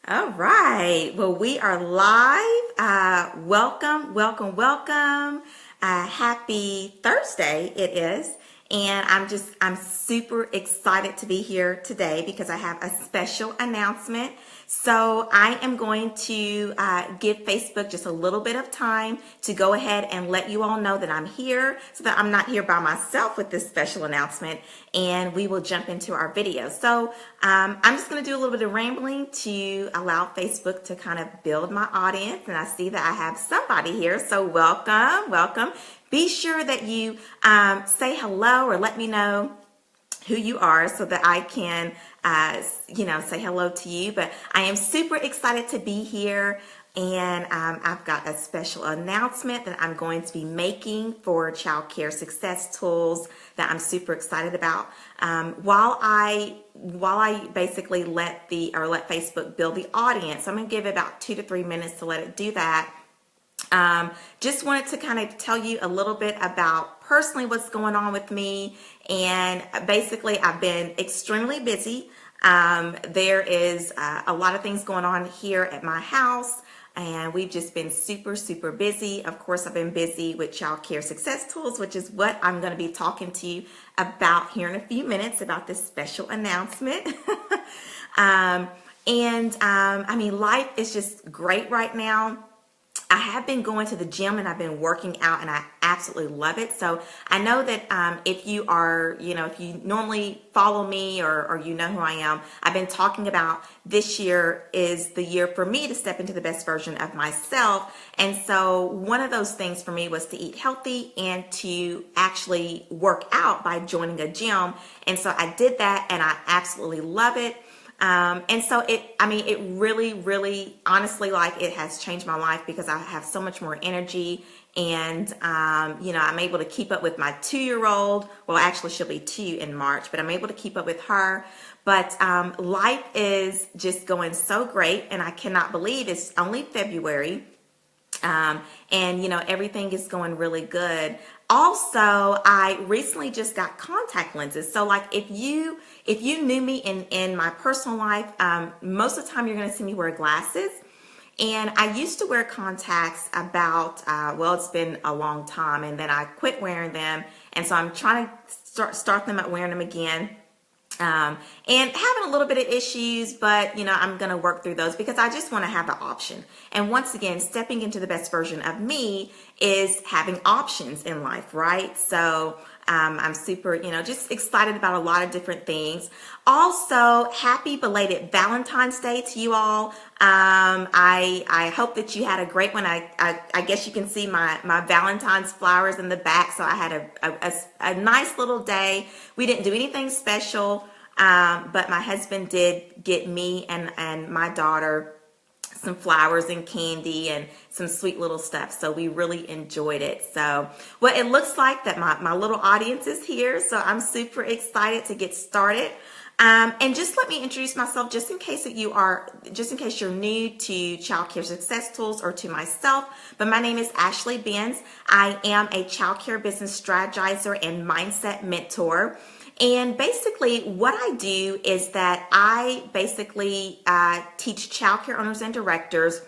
All right. Well, we are live. Welcome. Happy Thursday it is. And I'm super excited to be here today because I have a special announcement. So I am going to give Facebook just a little bit of time to go ahead and let you all know that I'm here so that I'm not here by myself with this special announcement, and we will jump into our video. So I'm just going to do a little bit of rambling to allow Facebook to kind of build my audience, and I see that I have somebody here, so welcome. Be sure that you say hello or let me know who you are so that I can, say hello to you. But I am super excited to be here, and I've got a special announcement that I'm going to be making for Child Care Success Tools that I'm super excited about. While I basically let Facebook build the audience, I'm going to give it about 2 to 3 minutes to let it do that. Just wanted to kind of tell you a little bit about personally what's going on with me, and basically I've been extremely busy. There is a lot of things going on here at my house, and we've just been super busy. Of course, I've been busy with Child Care Success Tools, which is what I'm going to be talking to you about here in a few minutes about this special announcement. Life is just great right now. I have been going to the gym and I've been working out, and I absolutely love it. So I know that if you are, if you normally follow me or you know who I am, I've been talking about this year is the year for me to step into the best version of myself. And so one of those things for me was to eat healthy and to actually work out by joining a gym. And so I did that, and I absolutely love it. And so it really, honestly, like, it has changed my life because I have so much more energy, and, I'm able to keep up with my 2-year-old. Well, actually she'll be 2 in March, but I'm able to keep up with her. But, life is just going so great, and I cannot believe it's only February. Everything is going really good. Also, I recently just got contact lenses. So like if you knew me in my personal life, most of the time you're going to see me wear glasses. And I used to wear contacts about, it's been a long time, and then I quit wearing them. And so I'm trying to start wearing them again. And having a little bit of issues, but I'm going to work through those because I just want to have the option. And once again, stepping into the best version of me is having options in life, right? So I'm super, just excited about a lot of different things. Also, happy belated Valentine's Day to you all. I hope that you had a great one. I guess you can see my Valentine's flowers in the back. So I had a nice little day. We didn't do anything special, but my husband did get me and my daughter some flowers and candy and some sweet little stuff. So we really enjoyed it. So, well, it looks like that my little audience is here. So I'm super excited to get started. And just let me introduce myself just in case you're new to Child Care Success Tools or to myself. But my name is Ashley Benz. I am a child care business strategizer and mindset mentor. And basically what I do is that I basically teach child care owners and directors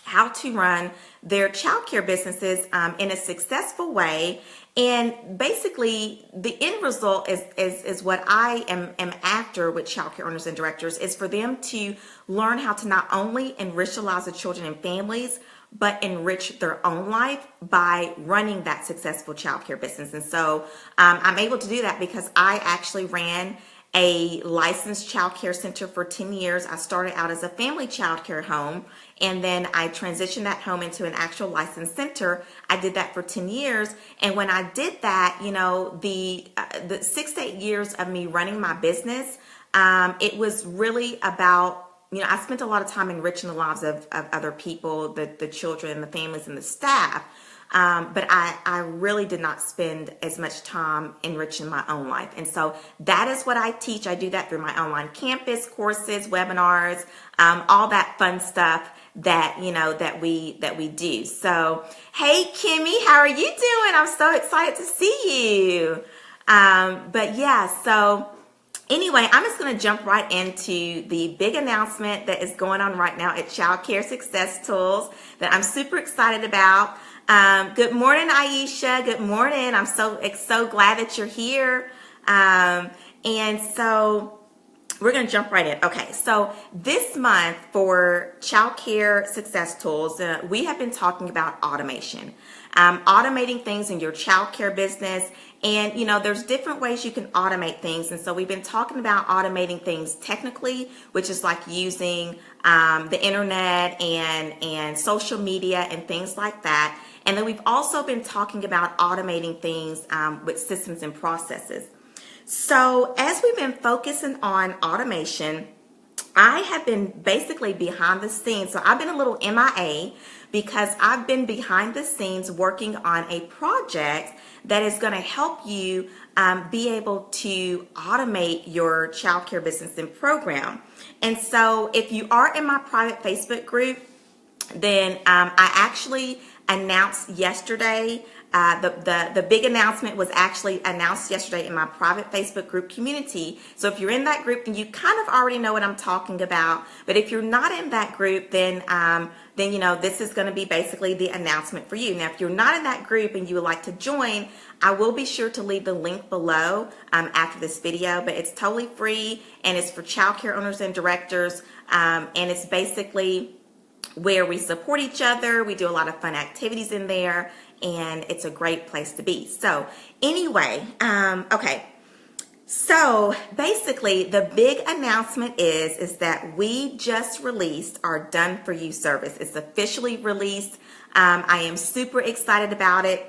how to run their child care businesses in a successful way. And basically the end result is what I am after with child care owners and directors, is for them to learn how to not only enrich the lives of children and families, but enrich their own life by running that successful child care business. And so I'm able to do that because I actually ran a licensed child care center for 10 years. I started out as a family child care home, and then I transitioned that home into an actual licensed center. I did that for 10 years. And when I did that, the 6 to 8 years of me running my business, it was really about, I spent a lot of time enriching the lives of other people, the children, the families, and the staff. But I really did not spend as much time enriching my own life. And so that is what I teach. I do that through my online campus, courses, webinars, all that fun stuff that we do. So, hey Kimmy, how are you doing? I'm so excited to see you. But yeah, so Anyway, I'm just going to jump right into the big announcement that is going on right now at Child Care Success Tools that I'm super excited about. Good morning, Aisha. Good morning. I'm so glad that you're here. And so we're going to jump right in. Okay, so this month for Child Care Success Tools, we have been talking about automation. Automating things in your child care business. And, there's different ways you can automate things. And so we've been talking about automating things technically, which is like using the internet and social media and things like that. And then we've also been talking about automating things with systems and processes. So as we've been focusing on automation, I have been basically behind the scenes. So I've been a little MIA because I've been behind the scenes working on a project that is going to help you be able to automate your childcare business and program. And so if you are in my private Facebook group, then I actually announced yesterday. The big announcement was actually announced yesterday in my private Facebook group community. So if you're in that group, then you kind of already know what I'm talking about. But if you're not in that group, then this is going to be basically the announcement for you. Now, if you're not in that group and you would like to join, I will be sure to leave the link below after this video. But it's totally free and it's for childcare owners and directors, and it's basically where we support each other. We do a lot of fun activities in there, and it's a great place to be. So anyway, okay. So basically the big announcement is that we just released our Done For You service. It's officially released. I am super excited about it.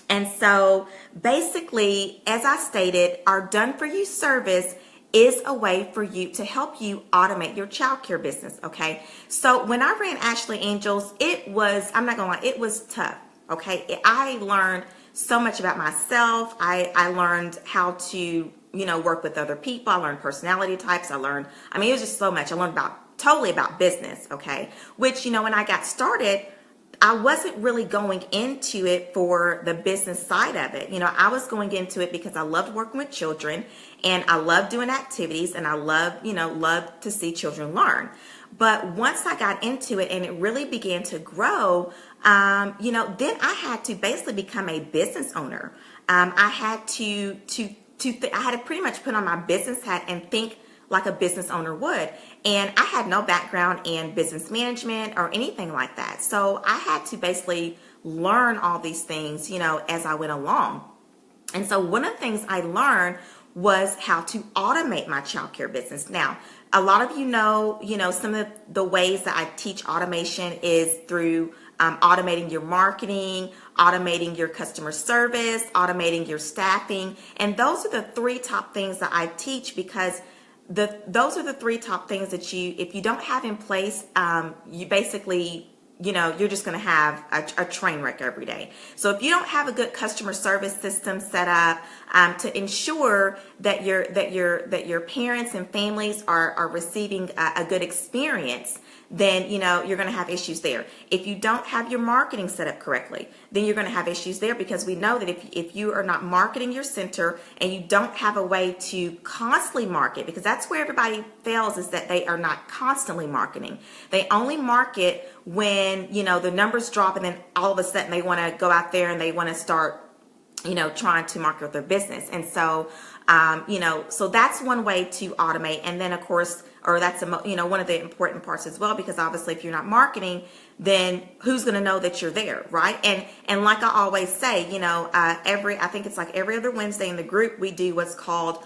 And so basically, as I stated, our Done For You service is a way for you to help you automate your childcare business, okay? So when I ran Ashley Angels, I'm not gonna lie, it was tough, okay? I learned so much about myself. I learned how to, work with other people. I learned personality types. It was just so much. I learned totally about business, okay? Which, when I got started, I wasn't really going into it for the business side of it. I was going into it because I loved working with children and I love doing activities and I love to see children learn. But once I got into it and it really began to grow, then I had to basically become a business owner. I had to pretty much put on my business hat and think like a business owner would. And I had no background in business management or anything like that. So I had to basically learn all these things, as I went along. And so one of the things I learned was how to automate my childcare business. Now, a lot of you know, some of the ways that I teach automation is through automating your marketing, automating your customer service, automating your staffing. And those are the three top things that I teach because those are the three top things that if you don't have in place, you basically, you're just going to have a train wreck every day. So if you don't have a good customer service system set up to ensure that your parents and families are receiving a good experience, then you're going to have issues there. If you don't have your marketing set up correctly, then you're going to have issues there because we know that if you are not marketing your center and you don't have a way to constantly market, because that's where everybody fails, is that they are not constantly marketing. They only market when the numbers drop and then all of a sudden they want to go out there and they want to start trying to market their business. And so so that's one way to automate. And then of course, or that's one of the important parts as well, because obviously if you're not marketing, then who's going to know that you're there, right? And like I always say, I think it's like every other Wednesday in the group, we do what's called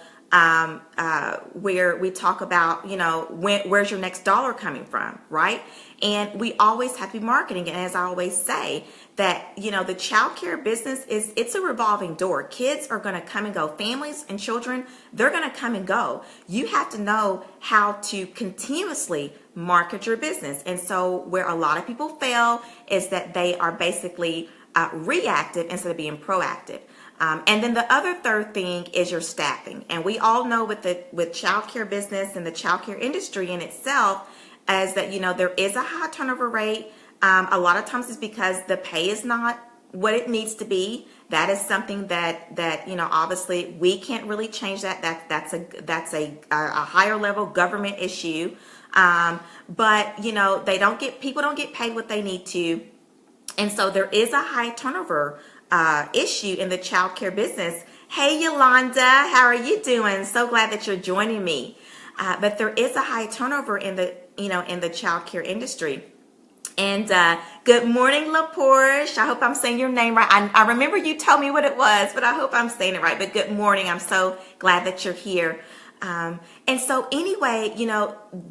where we talk about, where's your next dollar coming from, right? And we always have to be marketing. And as I always say, that, the child care business it's a revolving door. Kids are going to come and go. Families and children, they're going to come and go. You have to know how to continuously market your business. And so where a lot of people fail is that they are basically reactive instead of being proactive. And then the other third thing is your staffing. And we all know with childcare business and the childcare industry in itself, as that, there is a high turnover rate. A lot of times it's because the pay is not what it needs to be. That is something that obviously we can't really change that. That's a higher level government issue. But people don't get paid what they need to, and so there is a high turnover issue in the childcare business. Hey, Yolanda, how are you doing? So glad that you're joining me. But there is a high turnover in the childcare industry. And good morning, LaPorche. I hope I'm saying your name right. I remember you told me what it was, but I hope I'm saying it right. But good morning. I'm so glad that you're here. And so anyway,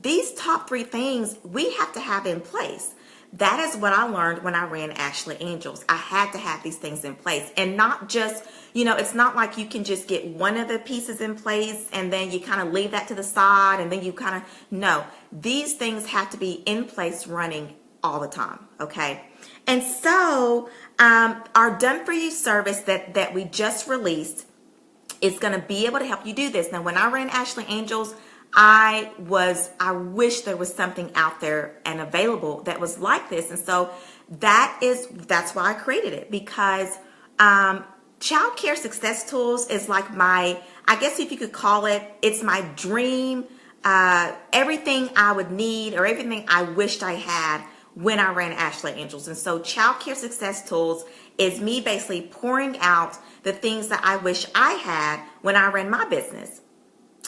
these top 3 things we have to have in place. That is what I learned when I ran Ashley Angels. I had to have these things in place, and not just, it's not like you can just get one of the pieces in place and then you kind of leave that to the side and then no, these things have to be in place running all the time. Okay. And so, our Done For You service that we just released is going to be able to help you do this. Now, when I ran Ashley Angels, I wish there was something out there and available that was like this. And so that's why I created it, because Child Care Success Tools is like I guess if you could call it, it's my dream, everything I would need or everything I wished I had when I ran Ashley Angels. And so Child Care Success Tools is me basically pouring out the things that I wish I had when I ran my business.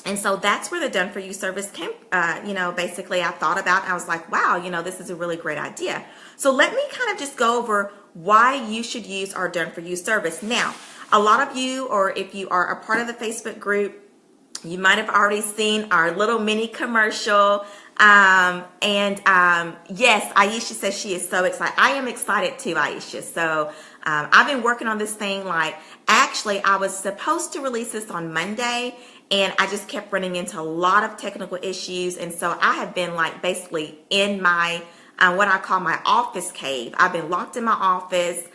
And so that's where the Done For You service came, basically I thought about, I was like, wow, this is a really great idea. So let me kind of just go over why you should use our Done For You service. Now, a lot of you, or if you are a part of the Facebook group, you might have already seen our little mini commercial. Yes, Aisha says she is so excited. I am excited too, Aisha. So I've been working on this thing. Actually, I was supposed to release this on Monday, and I just kept running into a lot of technical issues. And so I have been basically in my, what I call my office cave. I've been locked in my office,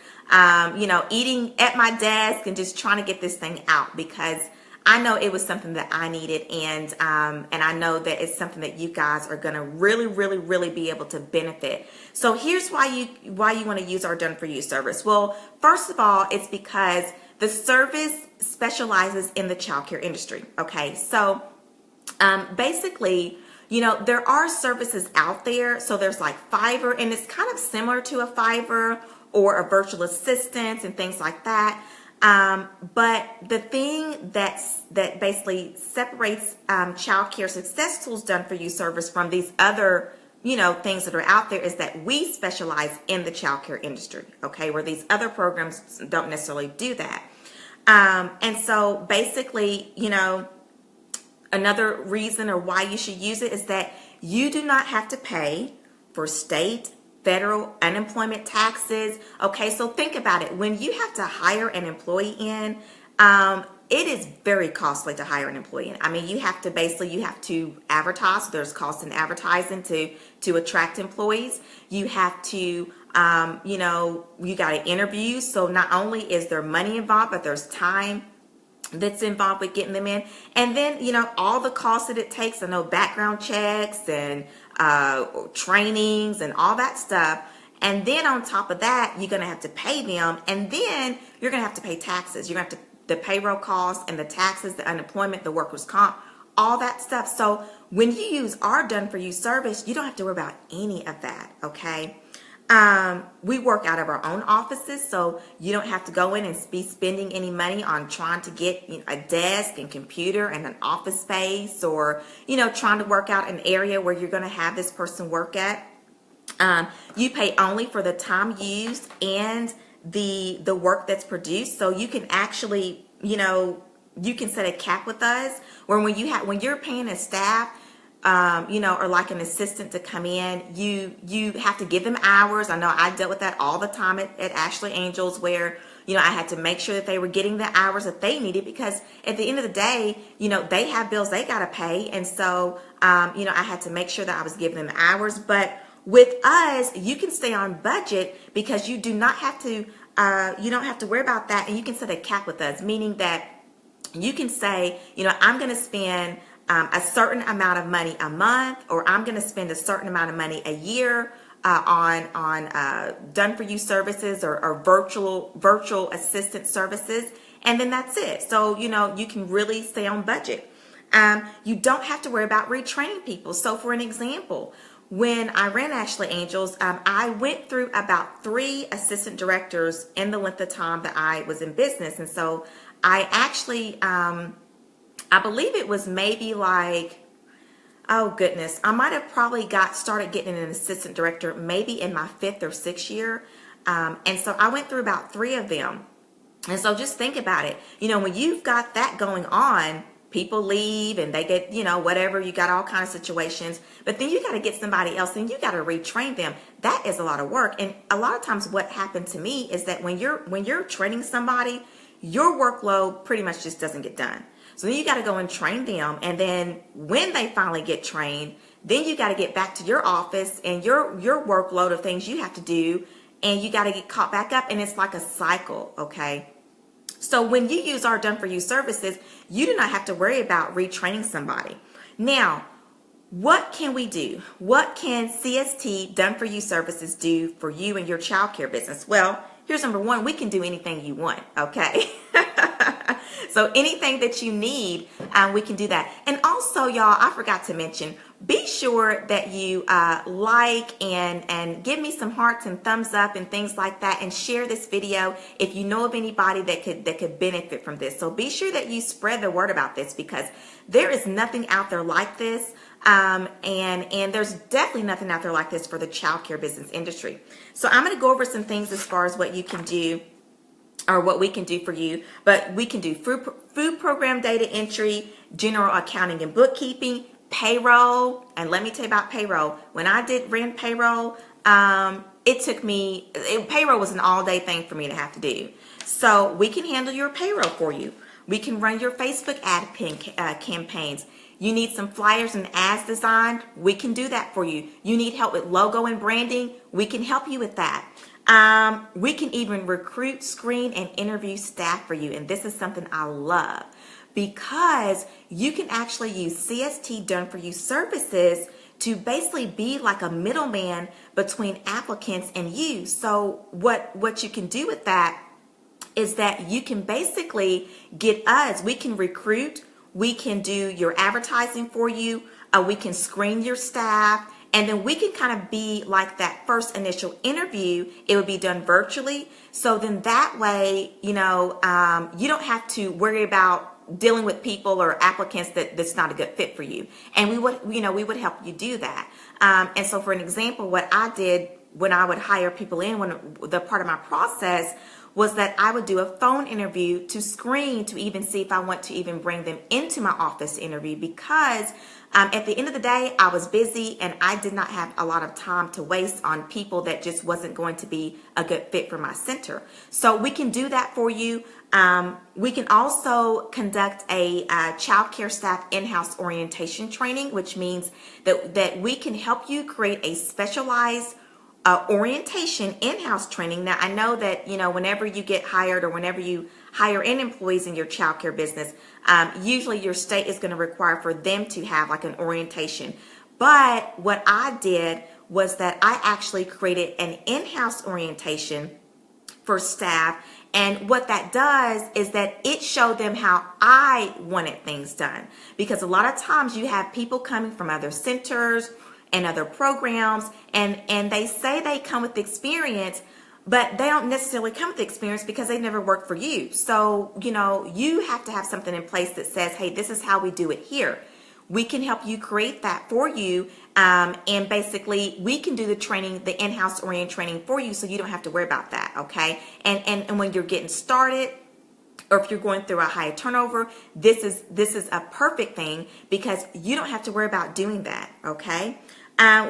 eating at my desk and just trying to get this thing out, because I know it was something that I needed, and I know that it's something that you guys are going to really, really, really be able to benefit. So here's why you want to use our Done For You service. Well, first of all, it's because the service specializes in the childcare industry. Okay, so basically, there are services out there. So there's like Fiverr, and it's kind of similar to a Fiverr or a virtual assistant and things like that. But the thing that basically separates Child Care Success Tools Done For You service from these other things that are out there is that we specialize in the childcare industry, okay, where these other programs don't necessarily do that. And so basically, another reason or why you should use it is that you do not have to pay for state, federal unemployment taxes. Okay, so think about it. When you have to hire an employee in, it is very costly to hire an employee in. I mean, you have to advertise. There's costs in advertising to attract employees. You have to, you got to interview. So not only is there money involved, but there's time that's involved with getting them in. And then, all the costs that it takes, background checks and trainings and all that stuff. And then on top of that, you're going to have to pay them. And then you're going to have to pay taxes. You're going to have to, the payroll costs and the taxes, the unemployment, the workers' comp, all that stuff. So when you use our Done For You service, you don't have to worry about any of that, okay? We work out of our own offices, so you don't have to go in and be spending any money on trying to get a desk and computer and an office space, or trying to work out an area where you're going to have this person work at. You pay only for the time used and the work that's produced. So you can actually you can set a cap with us where when you're paying a staff, or like an assistant to come in, you have to give them hours. I know I dealt with that all the time at Ashley Angels, where, I had to make sure that they were getting the hours that they needed, because at the end of the day, they have bills they got to pay. And so, I had to make sure that I was giving them hours. But with us, you can stay on budget because you do not have to, you don't have to worry about that. And you can set a cap with us, meaning that you can say, I'm going to spend a certain amount of money a month, or I'm going to spend a certain amount of money a year on done for you services or virtual assistant services, and then that's it. So you can really stay on budget. You don't have to worry about retraining people. So for an example, when I ran Ashley Angels, I went through about 3 assistant directors in the length of time that I was in business. And so I actually, I believe it was maybe like, oh goodness, I might have probably started getting an assistant director maybe in my 5th or 6th year. And so I went through about 3 of them. And so just think about it. When you've got that going on, people leave and they get, whatever, you got all kinds of situations, but then you got to get somebody else and you got to retrain them. That is a lot of work. And a lot of times what happened to me is that when you're training somebody, your workload pretty much just doesn't get done. So then you got to go and train them. And then when they finally get trained, then you got to get back to your office and your workload of things you have to do, and you got to get caught back up. And it's like a cycle. Okay. So when you use our Done For You services, you do not have to worry about retraining somebody. Now, what can we do? What can CST Done For You services do for you and your childcare business? Well, here's number 1. We can do anything you want, okay? So anything that you need, we can do that. And also, y'all, I forgot to mention, be sure that you like and give me some hearts and thumbs up and things like that, and share this video if you know of anybody that could benefit from this. So be sure that you spread the word about this, because there is nothing out there like this, and there's definitely nothing out there like this for the childcare business industry. So I'm going to go over some things as far as what you can do, or what we can do for you. But we can do food program data entry, general accounting and bookkeeping, payroll. And let me tell you about payroll. When I ran payroll, payroll was an all-day thing for me to have to do. So we can handle your payroll for you. We can run your Facebook ad campaigns. You need some flyers and ads designed, we can do that for you. You need help with logo and branding, we can help you with that. We can even recruit, screen, and interview staff for you. And this is something I love, because you can actually use CST Done For You services to basically be like a middleman between applicants and you. So what you can do with that is that you can basically get us, we can recruit, we can do your advertising for you, we can screen your staff, and then we can kind of be like that first initial interview. It would be done virtually. So then that way, you don't have to worry about dealing with people or applicants that's not a good fit for you. And we would help you do that. And so for an example, what I did when I would hire people in, when the part of my process was that I would do a phone interview to screen, to even see if I want to even bring them into my office to interview, because at the end of the day, I was busy and I did not have a lot of time to waste on people that just wasn't going to be a good fit for my center. So we can do that for you. We can also conduct a child care staff in-house orientation training, which means that we can help you create a specialized orientation in-house training. Now, I know that, whenever you get hired or whenever you hire in employees in your childcare business, usually your state is going to require for them to have like an orientation. But what I did was that I actually created an in-house orientation for staff. And what that does is that it showed them how I wanted things done. Because a lot of times you have people coming from other centers and other programs, and they say they come with experience, but they don't necessarily come with experience because they never worked for you. So, you have to have something in place that says, hey, this is how we do it here. We can help you create that for you. And basically we can do the training, the in-house orient training for you, so you don't have to worry about that. Okay. And when you're getting started, or if you're going through a high turnover, this is a perfect thing, because you don't have to worry about doing that. Okay.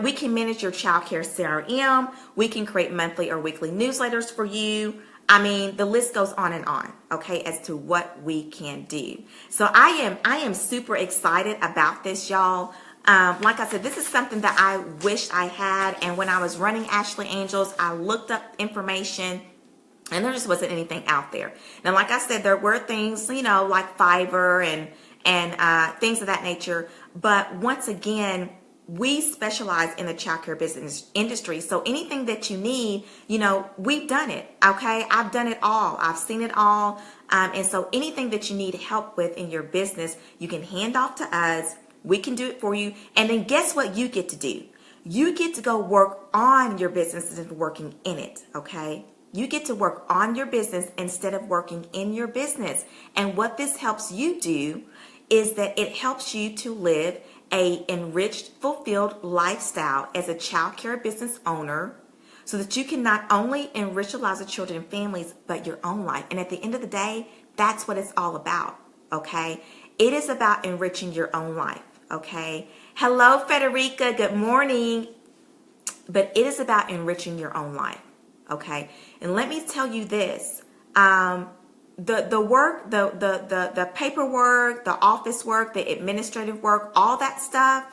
We can manage your childcare CRM. We can create monthly or weekly newsletters for you. I mean, the list goes on and on, okay, as to what we can do. So I am super excited about this, y'all. Like I said, this is something that I wish I had. And when I was running Ashley Angels, I looked up information, and there just wasn't anything out there. Now, like I said, there were things, like Fiverr and things of that nature. But once again, we specialize in the childcare business industry. So anything that you need, we've done it. Okay. I've done it all. I've seen it all. And so anything that you need help with in your business, you can hand off to us. We can do it for you. And then guess what you get to do? You get to go work on your business instead of working in it. Okay. You get to work on your business instead of working in your business. And what this helps you do is that it helps you to live a enriched, fulfilled lifestyle as a child care business owner, so that you can not only enrich the lives of children and families, but your own life. And at the end of the day, that's what it's all about. Okay. It is about enriching your own life. Okay. Hello, Federica. Good morning. But it is about enriching your own life. Okay. And let me tell you this, the work, the paperwork, the office work, the administrative work, all that stuff,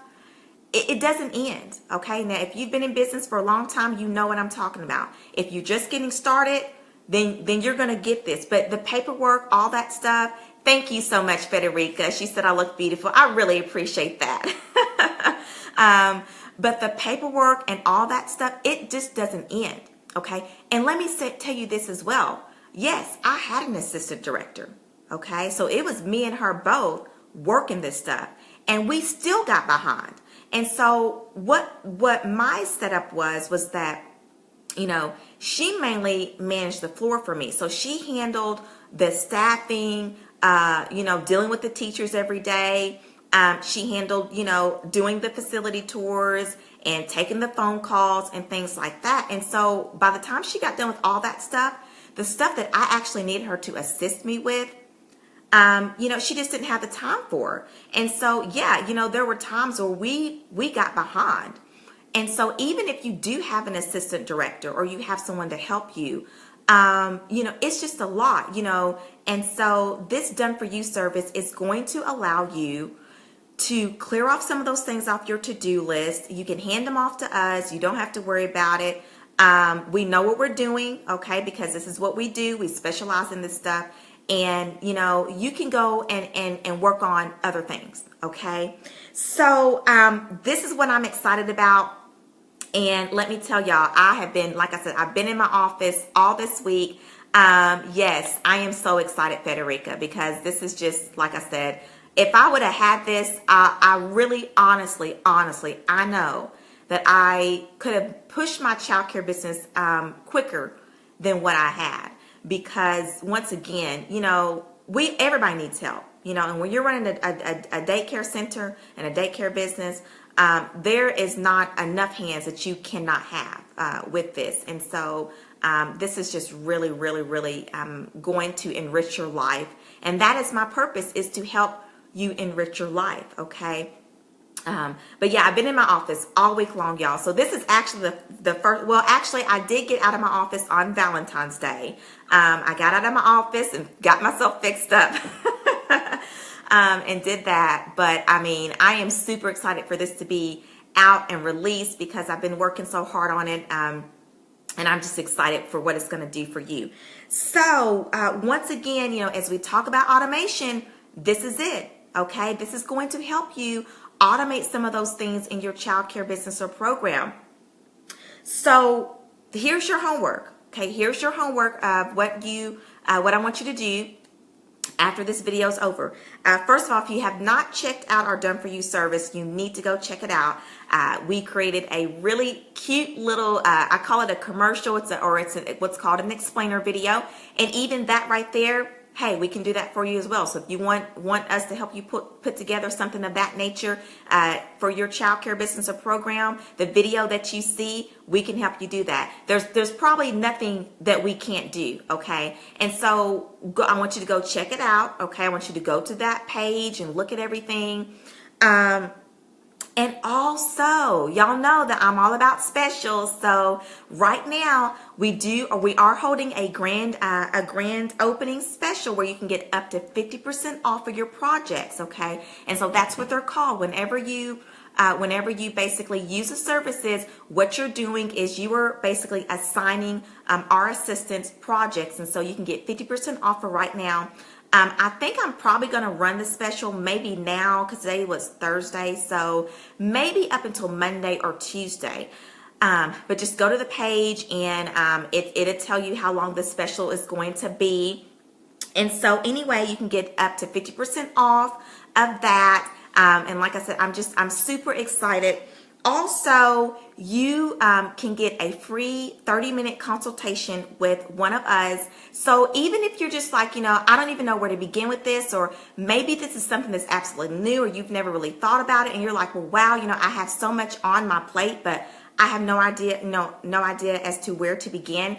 it doesn't end. Okay. Now, if you've been in business for a long time, you know what I'm talking about. If you're just getting started, then you're going to get this. But the paperwork, all that stuff. Thank you so much, Federica. She said I look beautiful. I really appreciate that. But the paperwork and all that stuff, it just doesn't end. Okay. And let me tell you this as well. Yes, I had an assistant director. Okay. So it was me and her both working this stuff, and we still got behind. And so what my setup was that, she mainly managed the floor for me. So she handled the staffing, dealing with the teachers every day. She handled, doing the facility tours and taking the phone calls and things like that. And so by the time she got done with all that stuff, the stuff that I actually needed her to assist me with, she just didn't have the time for. And so, there were times where we got behind. And so even if you do have an assistant director or you have someone to help you, it's just a lot, and so this done for you service is going to allow you to clear off some of those things off your to-do list. You can hand them off to us. You don't have to worry about it. We know what we're doing, okay, because this is what we do. We specialize in this stuff. And, you can go and work on other things, okay? So this is what I'm excited about. And let me tell y'all, I have been, like I said, I've been in my office all this week. Yes, I am so excited, Federica, because this is just, like I said, if I would have had this, I really, honestly, I know that I could have pushed my childcare business quicker than what I had. Because once again, everybody needs help, and when you're running a daycare center and a daycare business, there is not enough hands that you cannot have with this. And so this is just really, really, really going to enrich your life. And that is my purpose, is to help you enrich your life. Okay. But yeah, I've been in my office all week long, y'all. So this is actually the first, well, actually I did get out of my office on Valentine's Day. I got out of my office and got myself fixed up and did that. But I mean, I am super excited for this to be out and released because I've been working so hard on it. And I'm just excited for what it's going to do for you. So once again, as we talk about automation, this is it. Okay. This is going to help you automate some of those things in your childcare business or program. So here's your homework. Okay. Here's your homework of what I want you to do after this video is over. First of all, if you have not checked out our Done For You service, you need to go check it out. We created a really cute little, I call it a commercial. It's what's called an explainer video. And even that right there, hey, we can do that for you as well. So if you want us to help you put together something of that nature for your childcare business or program, the video that you see, we can help you do that. There's probably nothing that we can't do, okay? And so I want you to go check it out, okay? I want you to go to that page and look at everything. And also, y'all know that I'm all about specials. So right now we are holding a grand opening special where you can get up to 50% off of your projects. Okay. And so that's what they're called. Whenever you basically use the services, what you're doing is you are basically assigning our assistants projects. And so you can get 50% off for right now. I think I'm probably going to run the special maybe now because today was Thursday, so maybe up until Monday or Tuesday. But just go to the page and it'll tell you how long the special is going to be. And so anyway, you can get up to 50% off of that. And like I said, I'm super excited. Also, you can get a free 30-minute consultation with one of us. So even if you're just like, I don't even know where to begin with this, or maybe this is something that's absolutely new or you've never really thought about it and you're like, well, wow, I have so much on my plate, but I have no idea as to where to begin.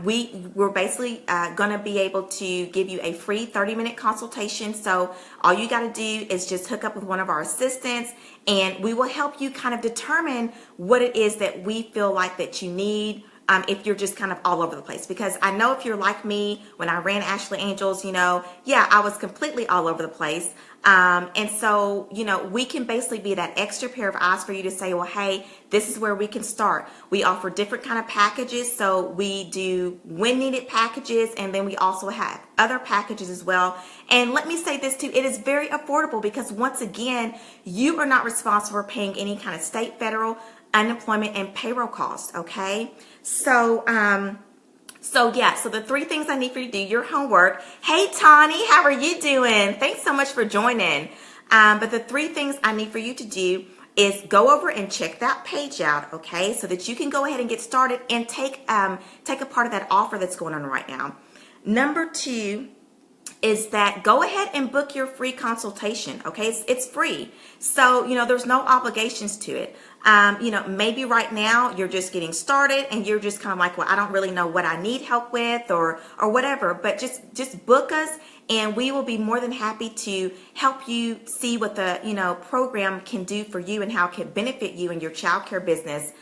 We're basically going to be able to give you a free 30-minute consultation. So all you got to do is just hook up with one of our assistants and we will help you kind of determine what it is that we feel like that you need. If you're just kind of all over the place, because I know if you're like me, when I ran Ashley Angels, yeah, I was completely all over the place. And so, we can basically be that extra pair of eyes for you to say, well, hey, this is where we can start. We offer different kind of packages. So we do when needed packages, and then we also have other packages as well. And let me say this too, it is very affordable because once again, you are not responsible for paying any kind of state, federal, unemployment, and payroll costs. Okay. So the 3 things I need for you to do your homework. Hey, Tawny, how are you doing? Thanks so much for joining. But the 3 things I need for you to do is go over and check that page out, okay? So that you can go ahead and get started and take a part of that offer that's going on right now. Number 2 is that go ahead and book your free consultation, okay? It's free. So, there's no obligations to it. Maybe right now you're just getting started and you're just kind of like, well, I don't really know what I need help with or whatever, but just book us and we will be more than happy to help you see what the, program can do for you and how it can benefit you in your childcare business.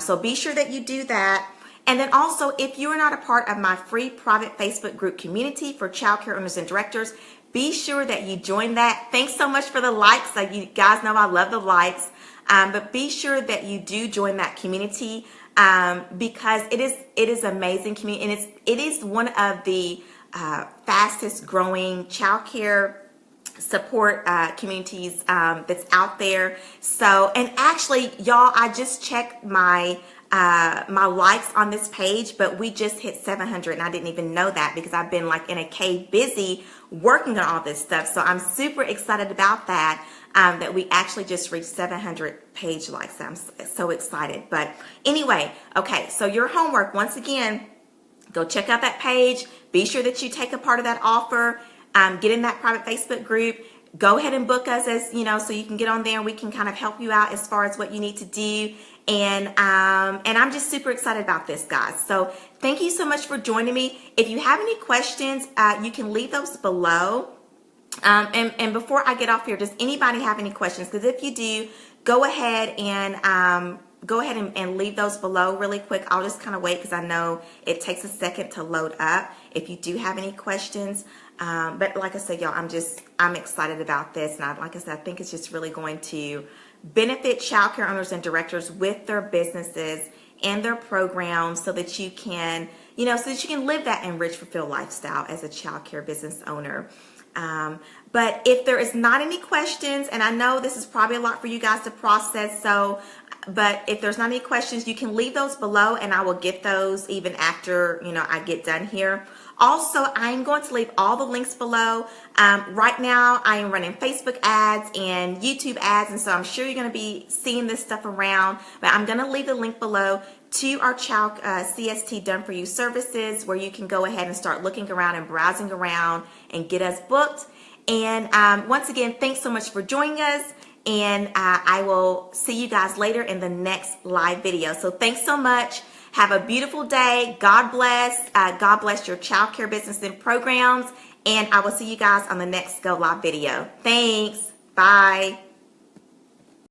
So be sure that you do that. And then also, if you're not a part of my free private Facebook group community for childcare owners and directors, be sure that you join that. Thanks so much for the likes. Like, you guys know I love the likes. But be sure that you do join that community because it is amazing community, and it is one of the fastest growing childcare support communities that's out there. So, and actually, y'all, I just checked my likes on this page, but we just hit 700 and I didn't even know that because I've been like in a cave busy working on all this stuff. So I'm super excited about that. That we actually just reached 700 page likes. I'm so excited. But anyway, okay, so your homework, once again, go check out that page. Be sure that you take a part of that offer. Get in that private Facebook group. Go ahead and book us as, so you can get on there and we can kind of help you out as far as what you need to do. And I'm just super excited about this, guys. So thank you so much for joining me. If you have any questions, you can leave those below. And before I get off here, does anybody have any questions? Because if you do, go ahead and leave those below really quick. I'll just kind of wait because I know it takes a second to load up if you do have any questions. But like I said, y'all, I'm excited about this. And like I said, I think it's just really going to benefit childcare owners and directors with their businesses and their programs so that you can, live that enriched, fulfilled lifestyle as a childcare business owner. But if there is not any questions, and I know this is probably a lot for you guys to process, but if there's not any questions, you can leave those below and I will get those even after, I get done here. Also, I'm going to leave all the links below. Right now, I am running Facebook ads and YouTube ads, and so I'm sure you're going to be seeing this stuff around, but I'm going to leave the link below to our Child CST Done For You services where you can go ahead and start looking around and browsing around and get us booked. And once again, thanks so much for joining us. And I will see you guys later in the next live video. So thanks so much. Have a beautiful day. God bless. God bless your childcare business and programs. And I will see you guys on the next Go Live video. Thanks. Bye.